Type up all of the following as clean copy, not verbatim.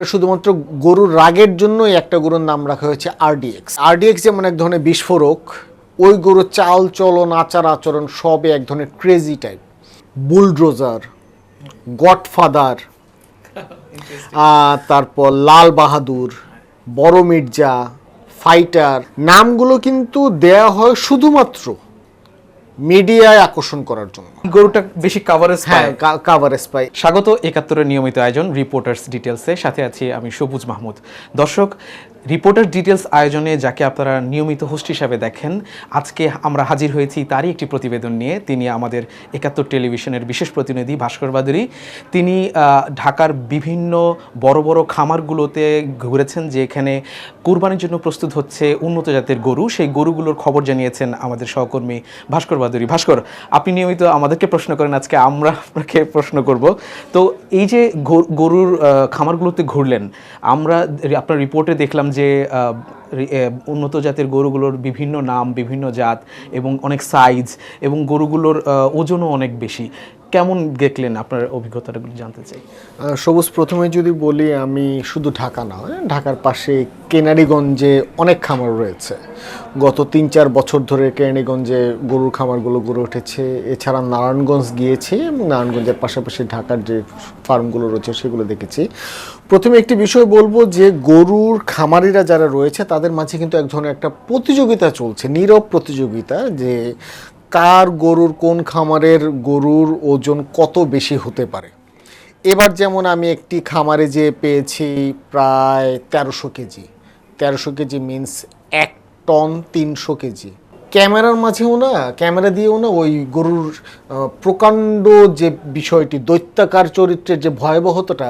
শুধুমাত্র গরুর রাগের জন্যই একটা গরুর নাম রাখা হয়েছে আরডিএক্স। আরডিএক্স যেমন এক ধরনের বিস্ফোরক, ওই গরুর চাল চলন আচার আচরণ সবই এক ধরনের ক্রেজি টাইপ। বুলডোজার, গডফাদার, তারপর লাল বাহাদুর, বড় মির্জা, ফাইটার, নামগুলো কিন্তু দেয়া হয় শুধুমাত্র মিডিয়ায় আকর্ষণ করার জন্য। গরুটা বেশি কাভারেজ পায়। কাভারেজ পায়। স্বাগত ৭১-এর নিয়মিত আয়োজন রিপোর্টার্স ডিটেলসে, সাথে আছি আমি সবুজ মাহমুদ। দর্শক, রিপোর্টার ডিটেলস আয়োজনে যাকে আপনারা নিয়মিত হোস্ট হিসাবে দেখেন, আজকে আমরা হাজির হয়েছি তারই একটি প্রতিবেদন নিয়ে। তিনি আমাদের ৭১ টেলিভিশনের বিশেষ প্রতিনিধি ভাস্কর বাদুরী। তিনি ঢাকার বিভিন্ন বড় বড় খামারগুলোতে ঘুরেছেন, যে এখানে কুরবানির জন্য প্রস্তুত হচ্ছে উন্নত জাতের গরু। সেই গরুগুলোর খবর জানিয়েছেন আমাদের সহকর্মী ভাস্কর বাদুরী। ভাস্কর, আপনি নিয়মিত আমাদেরকে প্রশ্ন করেন, আজকে আমরা আপনাকে প্রশ্ন করব। তো এই যে গরুর খামারগুলোতে ঘুরলেন, আমরা আপনার রিপোর্টে দেখলাম যে উন্নত জাতের গরুগুলোর বিভিন্ন নাম, বিভিন্ন জাত এবং অনেক সাইজ, এবং গরুগুলোর ওজনও অনেক বেশি। কেমন দেখলেন? আপনার অভিজ্ঞতাগুলো জানতে চাই। সবুজ, প্রথমে যদি বলি, আমি শুধু ঢাকা না, ঢাকার পাশে কেনারীগঞ্জে অনেক খামার রয়েছে। গত ৩-৪ বছর ধরে কেনারীগঞ্জে গরুর খামারগুলো গড়ে উঠেছে। এছাড়া নারায়ণগঞ্জ গিয়েছি এবং নারায়ণগঞ্জের পাশাপাশি ঢাকার যে ফার্মগুলো রয়েছে সেগুলো দেখেছি। প্রথমে একটি বিষয় বলবো যে গরুর খামারিরা যারা রয়েছে তাদের মাঝে কিন্তু এক ধরনের একটা প্রতিযোগিতা চলছে, নীরব প্রতিযোগিতা, যে কার গরুর, কোন খামারের গরুর ওজন কত বেশি হতে পারে। এবার যেমন আমি একটি খামারে যে পেয়েছি প্রায় ১৩০০ KG. ১৩০০ KG means ১ ton ৩০০ KG. ক্যামেরার মাঝেও না, ক্যামেরা দিয়েও না, ওই গরুর প্রকাণ্ড যে বিষয়টি, দৈত্যাকার চরিত্রের যে ভয়াবহতাটা,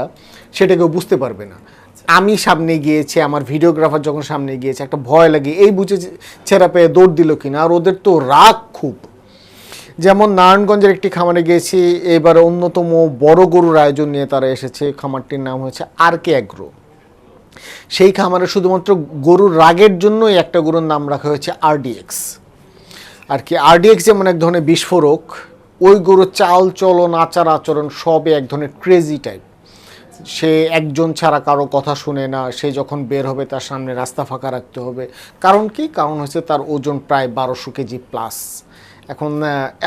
সেটা কেউ বুঝতে পারবে না। আমি সামনে গিয়েছি, আমার ভিডিওগ্রাফার যখন সামনে গিয়েছে, একটা ভয় লাগে, এই বুঝে ছেঁড়া পেয়ে দৌড় দিল কিনা। আর ওদের তো রাগ খুব। যেমন নারায়ণগঞ্জের একটি খামারে গিয়েছি, এবার অন্যতম বড় গরুর আয়োজন নিয়ে তারা এসেছে। খামারটির নাম হচ্ছে আরকে অ্যাগ্রো। সেই খামারে শুধুমাত্র গরুর রাগের জন্যই একটা গরুর নাম রাখা হয়েছে আরডিএক্স। আর কি, আরডিএক্স যেমন এক ধরনের বিস্ফোরক, ওই গরুর চাল চলন আচার আচরণ সবই এক ধরনের ক্রেজি টাইপ। সে একজন ছাড়া কারো কথা শুনে না। সে যখন বের হবে তার সামনে রাস্তা ফাঁকা রাখতে হবে। কারণ কি? কারণ হচ্ছে তার ওজন প্রায় ১২০০ কেজি প্লাস। এখন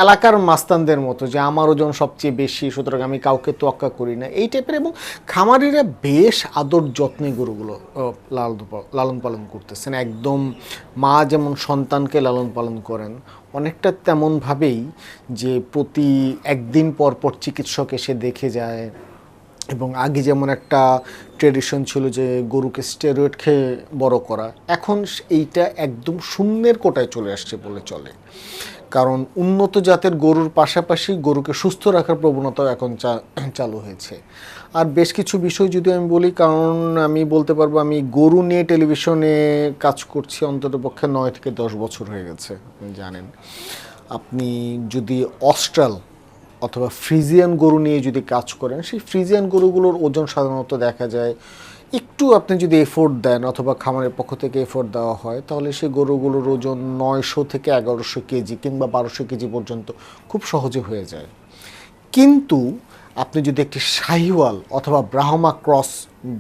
এলাকার মাস্তানদের মতো যে আমার ওজন সবচেয়ে বেশি, সুতরাং আমি কাউকে তোয়াক্কা করি না, এই টাইপের। এবং খামারিরা বেশ আদর যত্নে গরুগুলো লালন পালন করতেছেন। একদম মা যেমন সন্তানকে লালন পালন করেন, অনেকটা তেমনভাবেই যে প্রতি একদিন পর পর চিকিৎসক এসে দেখে যায়। এবং আগে যেমন একটা ট্রেডিশন ছিল যে গরুকে স্টেরয়েড খেয়ে বড় করা, এখন এইটা একদম শূন্যের কোটায় চলে আসছে বলে চলে। কারণ উন্নত জাতের গরুর পাশাপাশি গরুকে সুস্থ রাখার প্রবণতাও এখন চালু হয়েছে। আর বেশ কিছু বিষয় যদি আমি বলি, কারণ আমি বলতে পারবো আমি গরু নিয়ে টেলিভিশনে কাজ করছি অন্ততপক্ষে ৯ থেকে ১০ বছর হয়ে গেছে। আপনি জানেন, আপনি যদি অস্ট্রাল অথবা ফ্রিজিয়ান গরু নিয়ে যদি কাজ করেন, সেই ফ্রিজিয়ান গরুগুলোর ওজন সাধারণত দেখা যায়, একটু আপনি যদি এফোর্ট দেন অথবা খামারের পক্ষ থেকে এফোর্ট দেওয়া হয়, তাহলে সেই গরুগুলোর ওজন ৯০০ থেকে ১১০০ কেজি কিংবা ১২০০ কেজি পর্যন্ত খুব সহজে হয়ে যায়। কিন্তু আপনি যদি একটি শাহিওয়াল অথবা ব্রাহ্মা ক্রস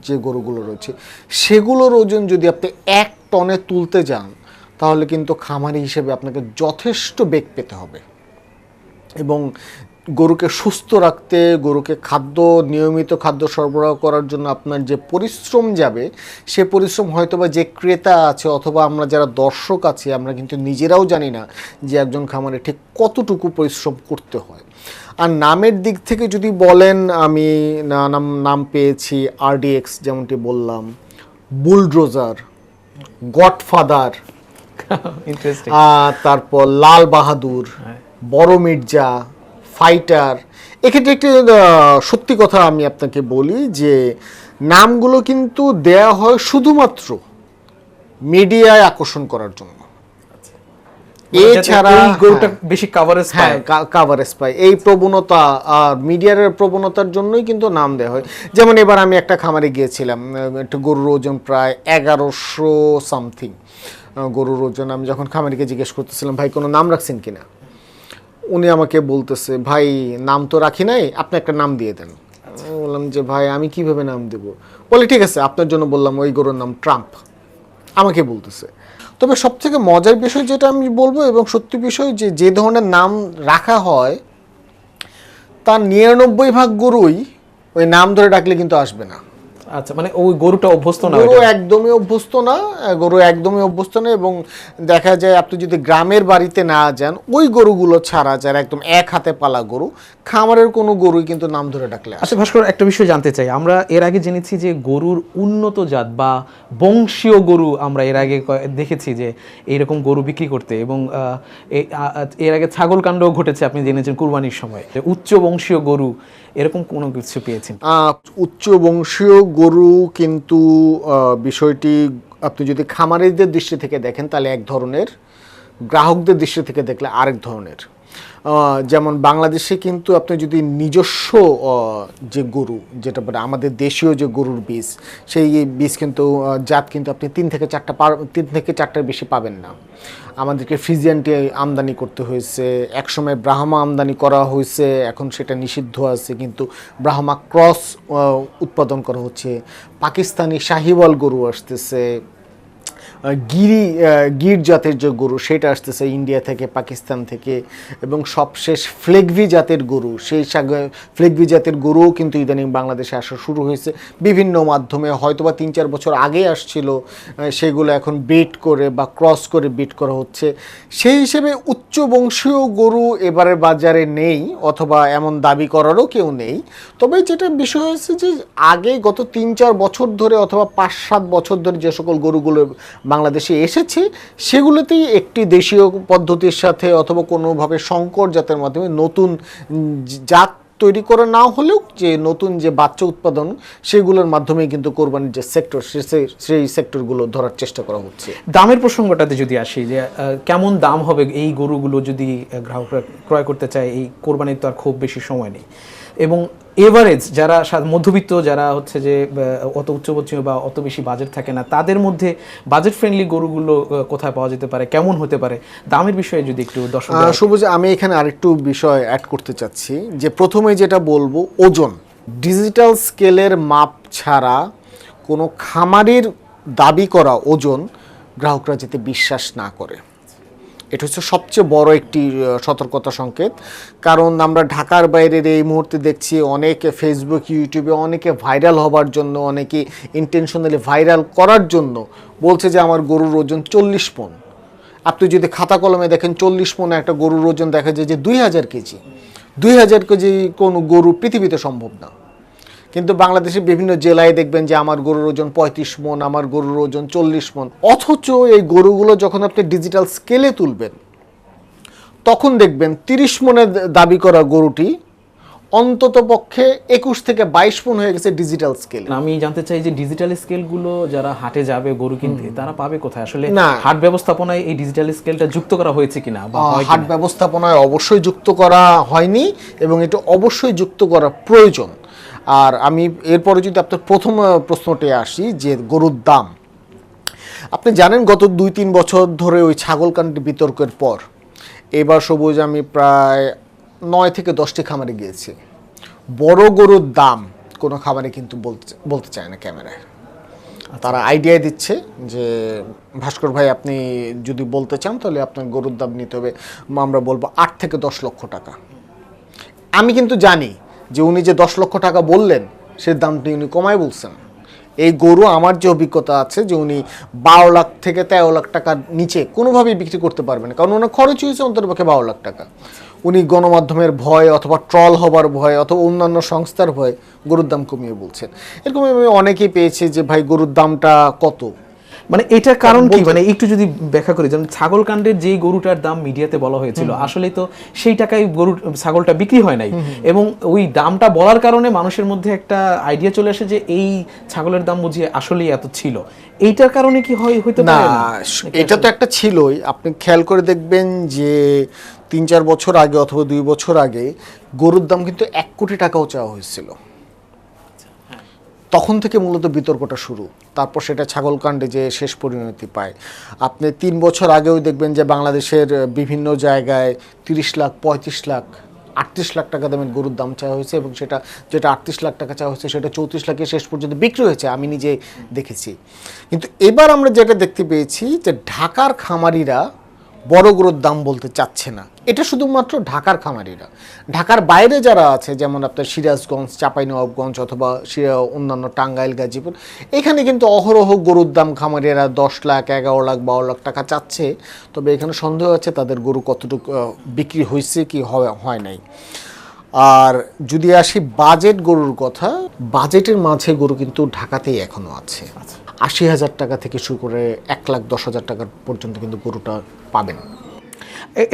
যে গরুগুলো রয়েছে, সেগুলোর ওজন যদি আপনি ১ টনে তুলতে যান, তাহলে কিন্তু খামারি হিসেবে আপনাকে যথেষ্ট বেগ পেতে হবে। এবং গরুকে সুস্থ রাখতে, গরুকে নিয়মিত খাদ্য সরবরাহ করার জন্য আপনার যে পরিশ্রম যাবে, সে পরিশ্রম হয়তোবা যে ক্রেতা আছে অথবা আমরা যারা দর্শক আছি, আমরা কিন্তু নিজেরাও জানি না যে একজন খামারে ঠিক কতটুকু পরিশ্রম করতে হয়। আর নামের দিক থেকে যদি বলেন, আমি নাম পেয়েছি আরডিএক্স, যেমনটি বললাম, বুলডোজার, গডফাদার, তারপর লাল বাহাদুর, বড় মির্জা, ফাইটার। এক্ষেত্রে একটি সত্যি কথা আমি আপনাকে বলি যে নামগুলো কিন্তু দেয়া হয় শুধুমাত্র মিডিয়ায় আকর্ষণ করার জন্য। এছাড়া গরুটা বেশি কাভারেজ পায়। কাভারেজ পায়, এই প্রবণতা আর মিডিয়ার প্রবণতার জন্যই কিন্তু নাম দেওয়া হয়। যেমন এবার আমি একটা খামারে গিয়েছিলাম, একটা গরুর ওজন প্রায় ১১০০ সামথিং গরুর ওজন। আমি যখন খামারিকে জিজ্ঞেস করতেছিলাম, ভাই কোনো নাম রাখছেন কিনা, উনি আমাকে বলতেছে, ভাই নাম তো রাখি নাই, আপনি একটা নাম দিয়ে দেন। আমি বললাম যে ভাই আমি কিভাবে নাম দেব, বলে ঠিক আছে আপনার জন্য বললাম ওই গরুর নাম ট্রাম্প, আমাকে বলতেছে। তবে সবথেকে মজার বিষয় যেটা আমি বলবো এবং সত্যি বিষয় যে যে ধরনের নাম রাখা হয় তার 99% গরুই ওই নাম ধরে ডাকলে কিন্তু আসবে না। আচ্ছা, মানে ওই গরুটা অভ্যস্ত না, গরু একদমই অভ্যস্ত না, গরু একদমই অভ্যস্ত না। এবং দেখা যায় আপনি যদি গ্রামের বাড়িতে না যান, ওই গরুগুলো ছাড়া যারা একদম এক হাতে পালা গরু, খামারের কোনো গরুই কিন্তু নাম ধরে ডাকলে আসে না। আচ্ছা ভাস্কর, একটা বিষয় জানতে চাই। আমরা এর আগে জেনেছি যে গরুর উন্নত জাত বা বংশীয় গরু আমরা এর আগে দেখেছি যে এইরকম গরু বিক্রি করতে, এবং এর আগে ছাগল কাণ্ডও ঘটেছে, আপনি জেনেছেন কুরবানির সময়। উচ্চ বংশীয় গরু এরকম কোনো কিছু পেয়েছেন? উচ্চ বংশীয় গরু কিন্তু বিষয়টি আপনি যদি খামারিদের দৃষ্টি থেকে দেখেন তাহলে এক ধরনের, গ্রাহকদের দৃষ্টি থেকে দেখলে আরেক ধরনের। যেমন বাংলাদেশে কিন্তু আপনি যদি নিজস্ব যে গরু, যেটা বলে আমাদের দেশীয় যে গরুর বীজ, সেই বীজ কিন্তু জাত কিন্তু আপনি 3 থেকে 4টার বেশি পাবেন না। আমাদেরকে ফ্রিজিয়ানটি আমদানি করতে হয়েছে, একসময় ব্রাহ্মা আমদানি করা হয়েছে, এখন সেটা নিষিদ্ধ আছে, কিন্তু ব্রাহ্মা ক্রস উৎপাদন করা হচ্ছে। পাকিস্তানি শাহিওয়াল গরু আসতেছে, গির জাতের যে গরু সেটা আসতেছে ইন্ডিয়া থেকে, পাকিস্তান থেকে, এবং সবশেষ ফ্লেগভি জাতের গরু, সেই ফ্লেগভি জাতের গরুও কিন্তু ইদানিং বাংলাদেশে আসা শুরু হয়েছে বিভিন্ন মাধ্যমে। হয়তোবা 3-4 বছর আগে আসছিল, সেগুলো এখন ব্রিড করে বা ক্রস করে ব্রিড করা হচ্ছে। সেই হিসেবে উচ্চ বংশীয় গরু এবারের বাজারে নেই, অথবা এমন দাবি করারও কেউ নেই। তবে যেটা বিষয় হয়েছে যে আগে গত 3-4 বছর ধরে অথবা 5-7 বছর ধরে যে সকল গরুগুলো বাংলাদেশে এসেছে, সেগুলোতেই একটি দেশীয় পদ্ধতির সাথে অথবা কোনোভাবে সংকর জাতের মাধ্যমে নতুন জাত তৈরি করা না হলেও যে নতুন যে বাচ্চা উৎপাদন, সেগুলোর মাধ্যমে কিন্তু কোরবানির যে সেক্টর, সেই সেক্টরগুলো ধরার চেষ্টা করা হচ্ছে। দামের প্রসঙ্গটাতে যদি আসি, যে কেমন দাম হবে এই গরুগুলো যদি গ্রাহকরা ক্রয় করতে চায়? এই কোরবানির তো আর খুব বেশি সময় নেই, এবং এভারেজ যারা মধ্যবিত্ত, যারা হচ্ছে যে অত উচ্চবর্তীয় বা অত বেশি বাজেট থাকে না, তাদের মধ্যে বাজেট ফ্রেন্ডলি গরুগুলো কোথায় পাওয়া যেতে পারে, কেমন হতে পারে, দামের বিষয়ে যদি একটু দর্শক। সবুজ, আমি এখানে আরেকটু বিষয় অ্যাড করতে চাচ্ছি, যে প্রথমে যেটা বলবো, ওজন। ডিজিটাল স্কেলের মাপ ছাড়া কোনো খামারির দাবি করা ওজন গ্রাহকরা যাতে বিশ্বাস না করে, এটা হচ্ছে সবচেয়ে বড় একটি সতর্কতা সংকেত। কারণ আমরা ঢাকার বাইরের এই মুহূর্তে দেখছি অনেকে ফেসবুক, ইউটিউবে অনেকে ভাইরাল হবার জন্য, অনেকে ইন্টেনশনালি ভাইরাল করার জন্য বলছে যে আমার গরুর ওজন 40 পণ। আপনি যদি খাতা কলমে দেখেন 40 পণ একটা গরুর ওজন দেখা যায় যে 2000 কেজি। 2000 কেজি কোনো গরু পৃথিবীতে সম্ভব না। কিন্তু বাংলাদেশের বিভিন্ন জেলায় দেখবেন যে আমার গরুর ওজন 35 মণ, আমার গরুর ওজন 40 মণ। অথচ এই গরুগুলো যখন আপনি ডিজিটাল স্কেলে তুলবেন, তখন দেখবেন 30 মণের দাবি করা গরুটি অন্তত পক্ষে 21 থেকে 22 মণ হয়ে গেছে ডিজিটাল স্কেল। আমি জানতে চাই যে ডিজিটাল স্কেলগুলো যারা হাটে যাবে গরু কিনতে, তারা পাবে কোথায়? আসলে না, হাট ব্যবস্থাপনায় এই ডিজিটাল স্কেলটা যুক্ত করা হয়েছে কিনা, বা হাট ব্যবস্থাপনায় অবশ্যই যুক্ত করা হয়নি, এবং এটা অবশ্যই যুক্ত করা প্রয়োজন। আর আমি এরপরে যদি আপনার প্রথম প্রশ্নটি আসি, যে গরুর দাম, আপনি জানেন গত 2-3 বছর ধরে ওই ছাগলকান্ডি বিতর্কের পর এবার সবুজ আমি প্রায় 9 থেকে 10টি খামারে গিয়েছি। বড় গরুর দাম কোনো খামারে কিন্তু বলতে চায় না ক্যামেরায়। তারা আইডিয়া দিচ্ছে যে ভাস্কর ভাই আপনি যদি বলতে চান তাহলে আপনার গরুর দাম নিতে হবে, আমরা বলবো 8 থেকে 10 লক্ষ টাকা। আমি কিন্তু জানি যে উনি যে 10 লক্ষ টাকা বললেন, সে দামটি উনি কমায় বলছেন। এই গরু আমার যে অভিজ্ঞতা আছে যে উনি 12 লাখ থেকে 13 লাখ টাকার নিচে কোনোভাবেই বিক্রি করতে পারবেন, কারণ ওনার খরচ হয়েছে অন্ততপক্ষে 12 লাখ টাকা। উনি গণমাধ্যমের ভয় অথবা ট্রল হবার ভয় অথবা অন্যান্য সংস্থার ভয় গরুর দাম কমিয়ে বলছেন। এরকম আমি অনেকেই পেয়েছি যে ভাই গরুর দামটা কত, মানে এটার কারণ কি? মানে একটু যদি ব্যাখ্যা করি, যেমন ছাগল কাণ্ডের যেই গরুটার দাম মিডিয়াতে বলা হয়েছিল, আসলে তো সেই টাকায় গরু ছাগলটা বিক্রি হয় নাই, এবং ওই দামটা বলার কারণে মানুষের মধ্যে একটা আইডিয়া চলে আসে যে এই ছাগলের দাম বুঝিয়ে আসলেই এত ছিল। এইটার কারণে কি হইতে পারে না? এটা তো একটা ছিলই। আপনি খেয়াল করে দেখবেন যে 3-4 বছর আগে অথবা 2 বছর আগে গরুর দাম কিন্তু 1 কোটি টাকাও চাওয়া হয়েছিল। তখন থেকে মূলত বিতর্কটা শুরু, তারপর সেটা ছাগলকাণ্ডে যে শেষ পরিণতি পায়। আপনি 3 বছর আগেও দেখবেন যে বাংলাদেশের বিভিন্ন জায়গায় 30 লাখ, 35 লাখ, 38 লাখ টাকা দামের গরুর দাম চাওয়া হয়েছে, এবং সেটা যেটা 38 লাখ টাকা চাওয়া হয়েছে সেটা 34 লাখে শেষ পর্যন্ত বিক্রি হয়েছে, আমি নিজে দেখেছি। কিন্তু এবার আমরা যেটা দেখতে পেয়েছি যে ঢাকার খামারিরা বড় গরুর দাম বলতে চাচ্ছে না। এটা শুধুমাত্র ঢাকার খামারিরা, ঢাকার বাইরে যারা আছে যেমন আপনার সিরাজগঞ্জ, চাঁপাইনবাবগঞ্জ অথবা অন্যান্য টাঙ্গাইল, গাজীপুর, এখানে কিন্তু অহরহ গরুর দাম খামারিরা 10 লাখ, 11 লাখ, 12 লাখ টাকা চাচ্ছে। তবে এখানে সন্দেহ আছে তাদের গরু কতটুকু বিক্রি হয়েছে কি হয় নাই। আর যদি আসি বাজেট গরুর কথা, বাজেটের মাঝে গরু কিন্তু ঢাকাতেই এখনও আছে। 80,000 টাকা থেকে শুরু করে 1,10,000 টাকা পর্যন্ত কিন্তু গরুটা পাবেন।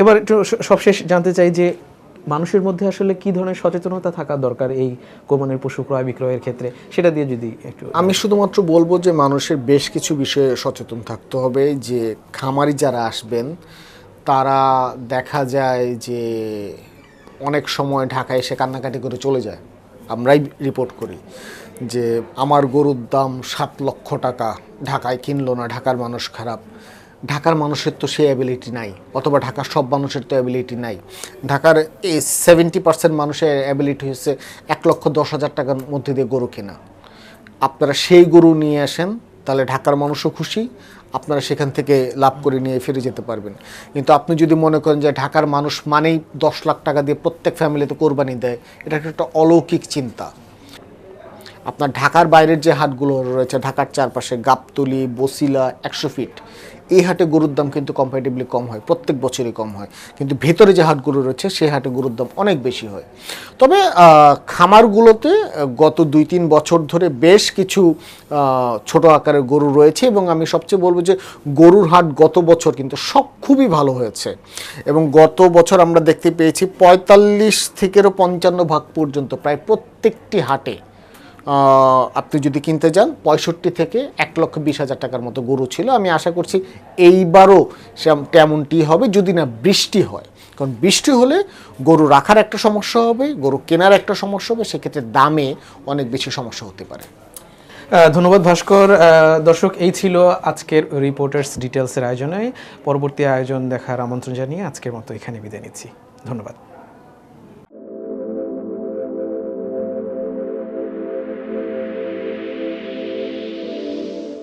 এবার একটু সবশেষ জানতে চাই যে মানুষের মধ্যে আসলে কি ধরনের সচেতনতা থাকা দরকার এই কোরবানির পশু ক্রয় বিক্রয়ের ক্ষেত্রে, সেটা দিয়ে যদি একটু। আমি শুধুমাত্র বলবো যে মানুষের বেশ কিছু বিষয়ে সচেতন থাকতে হবে। যে খামারি যারা আসবেন তারা দেখা যায় যে অনেক সময় ঢাকায় এসে কান্নাকাটি করে চলে যায়। আমরাই রিপোর্ট করি যে আমার গরুর দাম 7 লক্ষ টাকা, ঢাকায় কিনলো না, ঢাকার মানুষ খারাপ। ঢাকার মানুষের তো সেই অ্যাবিলিটি নাই, অথবা ঢাকার সব মানুষের তো অ্যাবিলিটি নাই। ঢাকার 70% মানুষের অ্যাবিলিটি হচ্ছে 1,10,000 টাকার মধ্যে দিয়ে গরু কেনা। আপনারা সেই গরু নিয়ে আসেন, তাহলে ঢাকার মানুষও খুশি, আপনারা সেখান থেকে লাভ করে নিয়ে ফিরে যেতে পারবেন। কিন্তু আপনি যদি মনে করেন যে ঢাকার মানুষ মানেই 10 লাখ টাকা দিয়ে প্রত্যেক ফ্যামিলিতে কোরবানি দেয়, এটা একটা অলৌকিক চিন্তা। আপনার ঢাকার বাইরের যে হাটগুলো রয়েছে, ঢাকার চারপাশে গাবতলী, বসিলা, 100 ফিট, এই হাটে গরুর দাম কিন্তু কম্পারেটিভলি কম হয়, প্রত্যেক বছরই কম হয়। কিন্তু ভেতরে যে হাটগুলো রয়েছে সেই হাটে গরুর দাম অনেক বেশি হয়। তবে খামারগুলোতে গত 2-3 বছর ধরে বেশ কিছু ছোট আকারের গরু রয়েছে, এবং আমি সবচেয়ে বলবো যে গরুর হাট গত বছর কিন্তু সব খুবই ভালো হয়েছে। এবং গত বছর আমরা দেখতে পেয়েছি 45 থেকে 55% পর্যন্ত প্রায় প্রত্যেকটি হাটে আপনি যদি কিনতে যান 65 থেকে 1,20,000 টাকার মতো গরু ছিল। আমি আশা করছি এইবারও তেমনটি হবে, যদি না বৃষ্টি হয়। কারণ বৃষ্টি হলে গরু রাখার একটা সমস্যা হবে, গরু কেনার একটা সমস্যা হবে, সেক্ষেত্রে দামে অনেক বেশি সমস্যা হতে পারে। ধন্যবাদ ভাস্কর। দর্শক, এই ছিল আজকের রিপোর্টার্স ডিটেলসের আয়োজনে। পরবর্তী আয়োজন দেখার আমন্ত্রণ জানিয়ে আজকের মতো এখানে বিদায় নিচ্ছি। ধন্যবাদ।